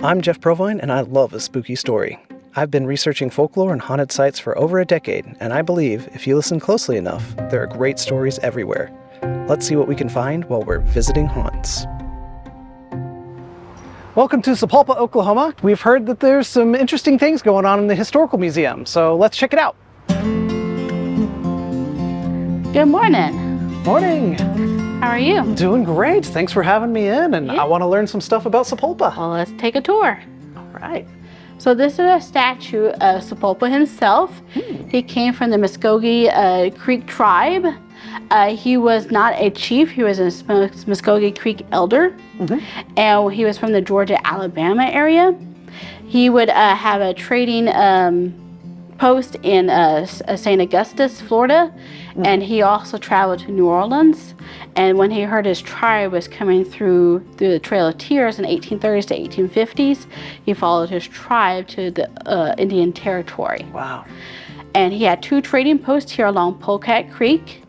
I'm Jeff Provine, and I love a spooky story. I've been researching folklore and haunted sites for over a decade, and I believe if you listen closely enough, there are great stories everywhere. Let's see what we can find while we're visiting haunts. Welcome to Sapulpa, Oklahoma. We've heard that there's some interesting things going on in the historical museum, so let's check it out. Good morning. Morning. How are you? Doing great. Thanks for having me in, and I want to learn some stuff about Sapulpa. Well, let's take a tour. All right. So this is a statue of Sapulpa himself. He came from the Muskogee Creek tribe. He was not a chief, he was a Muskogee Creek elder. And he was from the Georgia-Alabama area. He would have a trading post in St. Augustus, Florida. And he also traveled to New Orleans. And when he heard his tribe was coming through the Trail of Tears in 1830s to 1850s, he followed his tribe to the Indian Territory. Wow. And he had 2 trading posts here along Polecat Creek.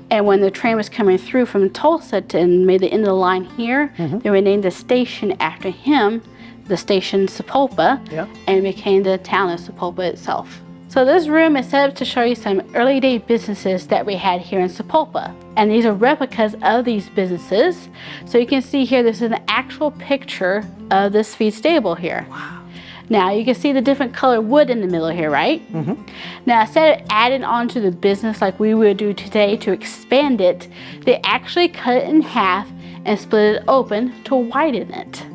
And when the train was coming through from Tulsa and made the end of the line here, they renamed the station after him, the station Sapulpa, and became the town of Sapulpa itself. So this room is set up to show you some early day businesses that we had here in Sapulpa. And these are replicas of these businesses. So you can see here, this is an actual picture of this feed stable here. Wow. Now you can see the different color wood in the middle here, right? Now instead of adding on to the business like we would do today to expand it, they actually cut it in half and split it open to widen it.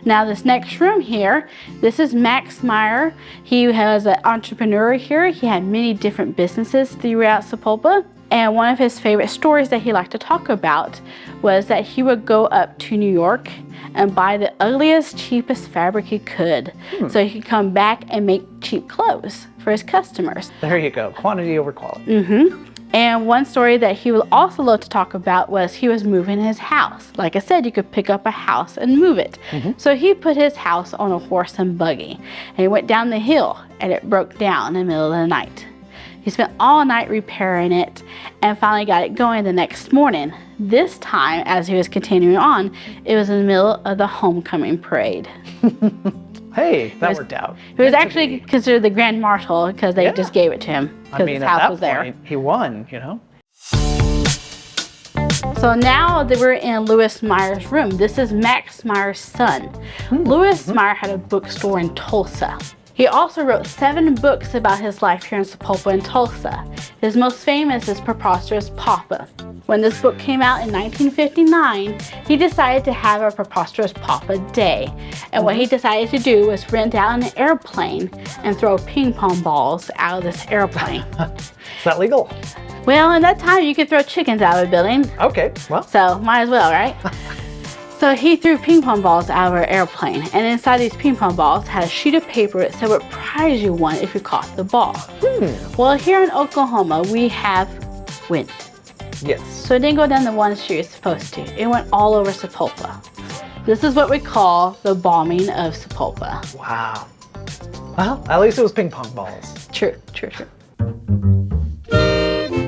Now this next room here, this is Max Meyer. He was an entrepreneur here. He had many different businesses throughout Sapulpa. And one of his favorite stories that he liked to talk about was that he would go up to New York and buy the ugliest, cheapest fabric he could so he could come back and make cheap clothes for his customers. There you go, quantity over quality. And one story that he would also love to talk about was he was moving his house. Like I said, you could pick up a house and move it. So he put his house on a horse and buggy, and he went down the hill, and it broke down in the middle of the night. He spent all night repairing it and finally got it going the next morning. This time, as he was continuing on, it was in the middle of the homecoming parade. Hey, that worked out. He was actually considered the Grand Marshal because they just gave it to him because his house was there. Point, he won, you know? So now that we're in Louis Meyer's room, this is Max Meyer's son. Louis Meyer had a bookstore in Tulsa. He also wrote 7 books about his life here in Sapulpa and Tulsa. His most famous is Preposterous Papa. When this book came out in 1959, he decided to have a Preposterous Papa Day. And what he decided to do was rent out an airplane and throw ping pong balls out of this airplane. Is that legal? Well, in that time, you could throw chickens out of a building. Okay, well. So, might as well, right? So he threw ping pong balls out of an airplane, and inside these ping pong balls had a sheet of paper that said what prize you won if you caught the ball. Well, here in Oklahoma, we have wind. Yes. So it didn't go down the one street it's supposed to. It went all over Sapulpa. This is what we call the bombing of Sapulpa. Wow. Well, at least it was ping pong balls. True.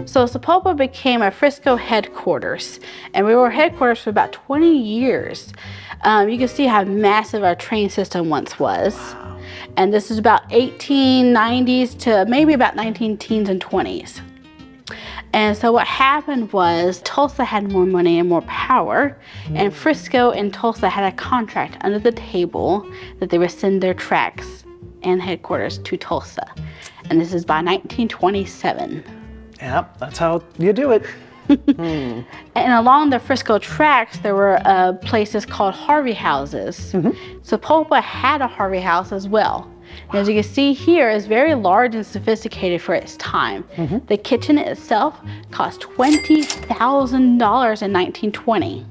So Sapulpa became a Frisco headquarters, and we were headquarters for about 20 years. You can see how massive our train system once was. Wow. And this is about 1890s to maybe about 19 teens and 20s. And so what happened was Tulsa had more money and more power, and Frisco and Tulsa had a contract under the table that they would send their tracks and headquarters to Tulsa. And this is by 1927. Yep, that's how you do it. And along the Frisco tracks, there were places called Harvey Houses. Sapulpa had a Harvey House as well. And as you can see here, it's very large and sophisticated for its time. The kitchen itself cost $20,000 in 1920.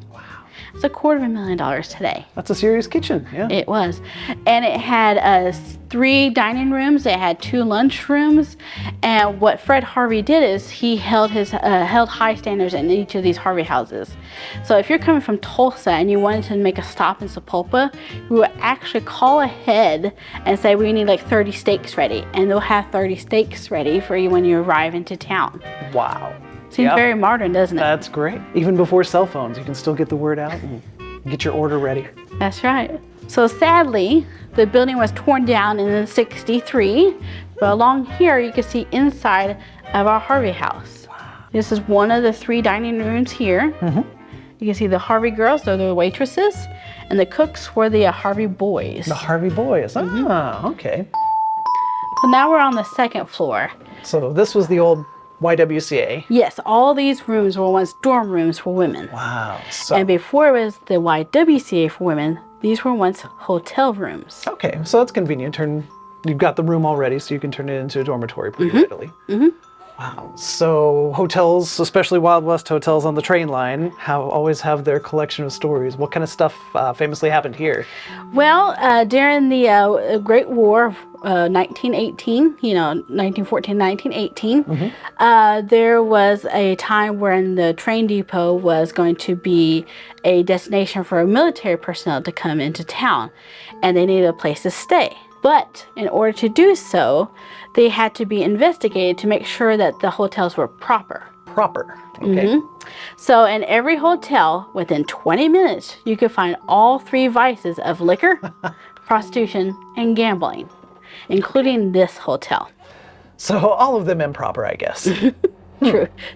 It's $250,000 today. That's a serious kitchen, yeah. It was. And it had 3 dining rooms, it had 2 lunch rooms, and what Fred Harvey did is he held high standards in each of these Harvey houses. So if you're coming from Tulsa and you wanted to make a stop in Sapulpa, we would actually call ahead and say we need like 30 steaks ready, and they'll have 30 steaks ready for you when you arrive into town. Wow. Seems very modern, doesn't it? That's great. Even before cell phones, you can still get the word out and get your order ready. That's right. So sadly, the building was torn down in '63, but along here you can see inside of our Harvey House. This is one of the 3 dining rooms here. You can see the Harvey girls, they're the waitresses, and the cooks were the Harvey boys. The Harvey boys. Ah, okay. So now we're on the 2nd floor. So this was the old YWCA. Yes, all these rooms were once dorm rooms for women. Wow. So, And before it was the YWCA for women, these were once hotel rooms. okay, so that's convenient. You've got the room already, so you can turn it into a dormitory pretty readily. Wow. So hotels, especially Wild West hotels on the train line, always have their collection of stories. What kind of stuff famously happened here? Well, during the Great War of 1918, 1914, 1918, there was a time when the train depot was going to be a destination for military personnel to come into town, and they needed a place to stay. But in order to do so, they had to be investigated to make sure that the hotels were proper. Proper. Okay. So in every hotel, within 20 minutes, you could find all 3 vices of liquor, prostitution, and gambling, including this hotel. So all of them improper, I guess.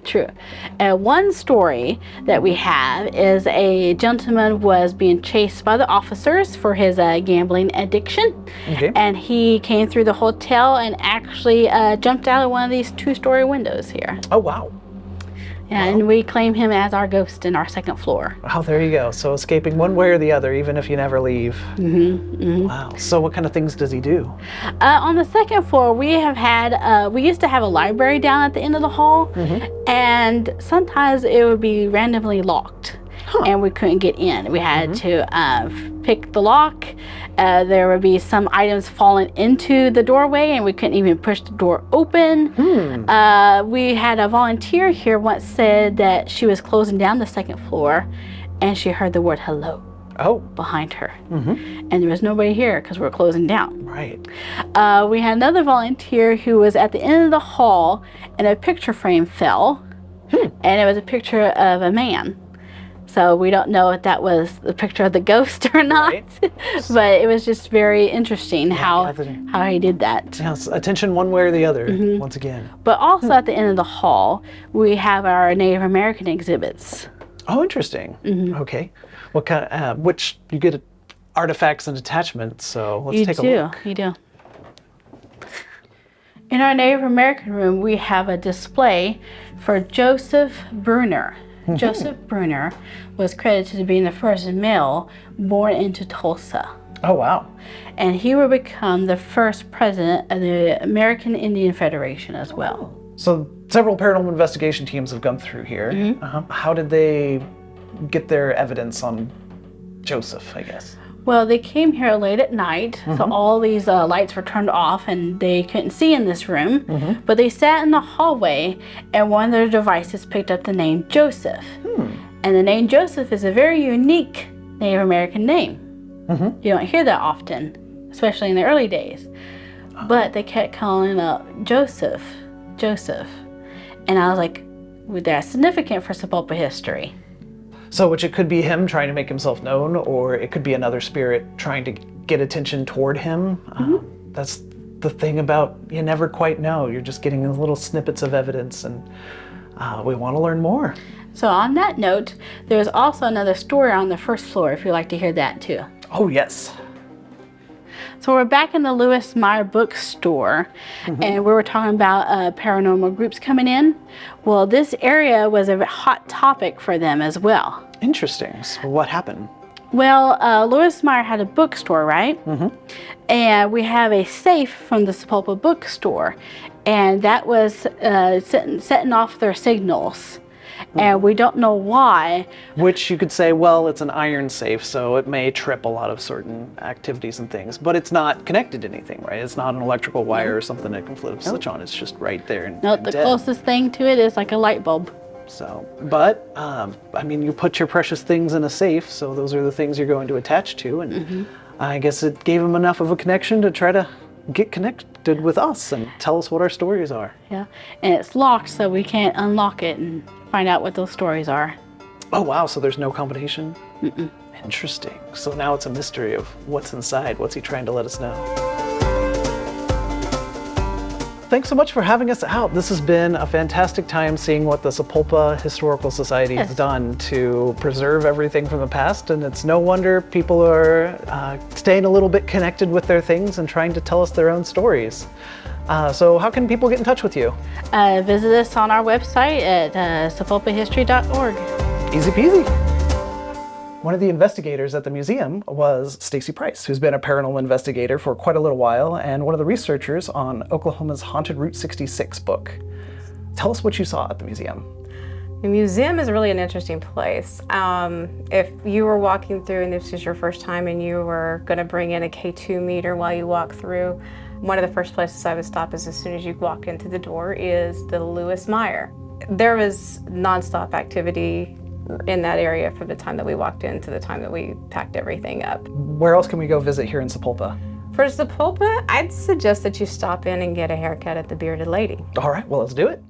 True. One story that we have is a gentleman was being chased by the officers for his gambling addiction. Okay. And he came through the hotel and actually jumped out of one of these 2-story windows here. Oh, wow. And we claim him as our ghost in our 2nd floor. Oh, there you go. So escaping one way or the other, even if you never leave. Wow. So what kind of things does he do? On the 2nd floor, we used to have a library down at the end of the hall, and sometimes it would be randomly locked, and we couldn't get in. We had to pick the lock. There would be some items falling into the doorway, and we couldn't even push the door open. We had a volunteer here once said that she was closing down the 2nd floor, and she heard the word hello behind her. And there was nobody here because we're closing down. Right. We had another volunteer who was at the end of the hall, and a picture frame fell, and it was a picture of a man. So we don't know if that was the picture of the ghost or not, but it was just very interesting how he did that. Yeah, attention one way or the other, once again. But also at the end of the hall, we have our Native American exhibits. Oh, interesting. Okay. What kind of, which you get artifacts and attachments, so let's take a look. You do. In our Native American room, we have a display for Joseph Bruner. Joseph Bruner was credited to being the first male born into Tulsa. Oh, wow. And he would become the first president of the American Indian Federation as well. So several paranormal investigation teams have come through here. How did they get their evidence on Joseph, I guess? Well, they came here late at night, so all these lights were turned off and they couldn't see in this room. But they sat in the hallway and one of their devices picked up the name Joseph. And the name Joseph is a very unique Native American name. You don't hear that often, especially in the early days. But they kept calling out Joseph. And I was like, well, that's significant for Sapulpa history. So which it could be him trying to make himself known, or it could be another spirit trying to get attention toward him. That's the thing about, you never quite know. You're just getting little snippets of evidence, and we want to learn more. So on that note, there's also another story on the 1st floor if you'd like to hear that too. Oh, yes. So we're back in the Louis Meyer bookstore, and we were talking about paranormal groups coming in. Well, this area was a hot topic for them as well. Interesting. So what happened? Well, Louis Meyer had a bookstore, right? And we have a safe from the Sapulpa bookstore, and that was setting off their signals. And we don't know why. Which you could say, well, it's an iron safe, so it may trip a lot of certain activities and things, but it's not connected to anything, right? It's not an electrical wire or something that can flip a switch on. It's just right there and the dead. Closest thing to it is like a light bulb. So, but, I mean, you put your precious things in a safe, so those are the things you're going to attach to, and I guess it gave them enough of a connection to try to get connected with us and tell us what our stories are. Yeah, and it's locked, so we can't unlock it and find out what those stories are. Oh, wow. So there's no combination? Mm-mm. Interesting. So now it's a mystery of what's inside. What's he trying to let us know? Thanks so much for having us out. This has been a fantastic time seeing what the Sapulpa Historical Society has done to preserve everything from the past, and it's no wonder people are staying a little bit connected with their things and trying to tell us their own stories. So how can people get in touch with you? Visit us on our website at sapulpahistory.org. Easy peasy. One of the investigators at the museum was Stacey Price, who's been a paranormal investigator for quite a little while and one of the researchers on Oklahoma's Haunted Route 66 book. Tell us what you saw at the museum. The museum is really an interesting place. If you were walking through and this is your first time and you were going to bring in a K2 meter while you walk through, one of the first places I would stop is as soon as you walk into the door is the Louis Meyer. There was nonstop activity in that area from the time that we walked in to the time that we packed everything up. Where else can we go visit here in Sapulpa? For Sapulpa, I'd suggest that you stop in and get a haircut at the Bearded Lady. All right, well, let's do it.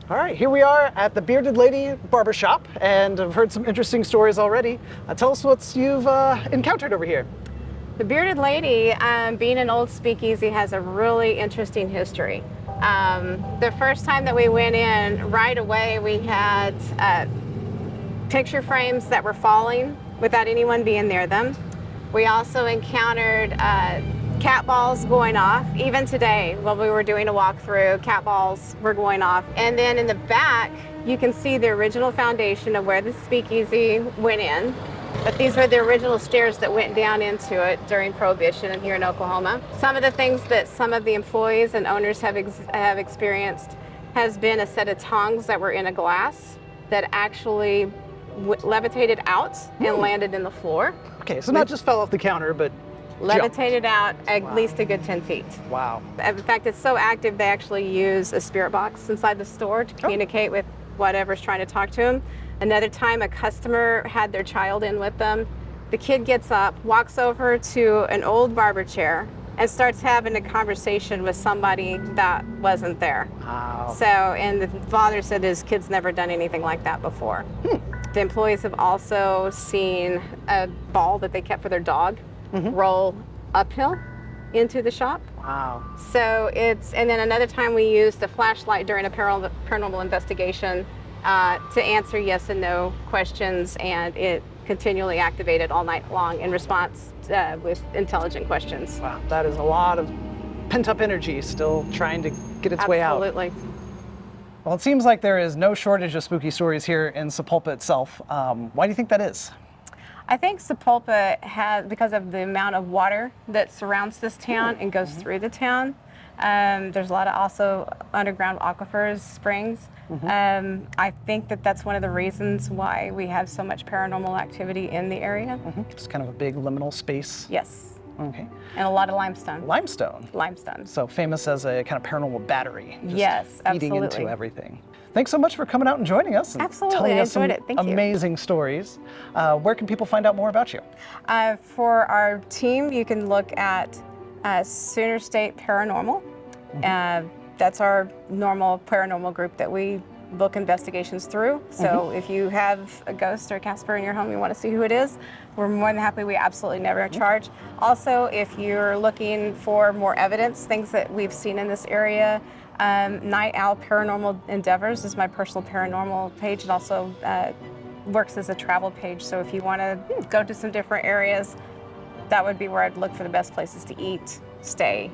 All right, here we are at the Bearded Lady Barbershop, and I've heard some interesting stories already. Tell us what you've encountered over here. The Bearded Lady, being an old speakeasy, has a really interesting history. The first time that we went in, right away we had picture frames that were falling without anyone being near them. We also encountered cat balls going off. Even today, when we were doing a walkthrough, cat balls were going off. And then in the back, you can see the original foundation of where the speakeasy went in. But these were the original stairs that went down into it during Prohibition and here in Oklahoma. Some of the things that some of the employees and owners have experienced has been a set of tongs that were in a glass that actually levitated out and landed in the floor. Okay, so not just fell off the counter, but levitated out at least a good 10 feet. Wow. In fact, it's so active they actually use a spirit box inside the store to communicate with whatever's trying to talk to them. Another time a customer had their child in with them. The kid gets up, walks over to an old barber chair and starts having a conversation with somebody that wasn't there. Wow. So, and the father said his kid's never done anything like that before. The employees have also seen a ball that they kept for their dog roll uphill into the shop. Wow. So it's, and then another time we used a flashlight during a paranormal investigation to answer yes and no questions, and it continually activated all night long in response with intelligent questions. Wow, that is a lot of pent-up energy still trying to get its way out. Absolutely. Well, it seems like there is no shortage of spooky stories here in Sapulpa itself. Why do you think that is? I think Sapulpa has, because of the amount of water that surrounds this town and goes through the town, there's a lot of also underground aquifers, springs. I think that that's one of the reasons why we have so much paranormal activity in the area. Just kind of a big liminal space. Yes. Okay. And a lot of limestone. Limestone. Limestone. So famous as a kind of paranormal battery. Just yes, feeding absolutely. into everything. Thanks so much for coming out and joining us and Absolutely, telling I us some enjoyed it. Thank you. amazing stories. Where can people find out more about you? For our team, you can look at Sooner State Paranormal. That's our normal paranormal group that we book investigations through. So if you have a ghost or a Casper in your home, you want to see who it is, we're more than happy. We absolutely never charge. Also, if you're looking for more evidence, things that we've seen in this area, Night Owl Paranormal Endeavors is my personal paranormal page. It also works as a travel page. So if you want to go to some different areas, that would be where I'd look for the best places to eat, stay,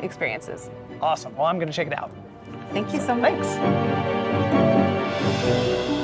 experiences. Awesome. Well, I'm going to check it out. Thank you so much. Thanks.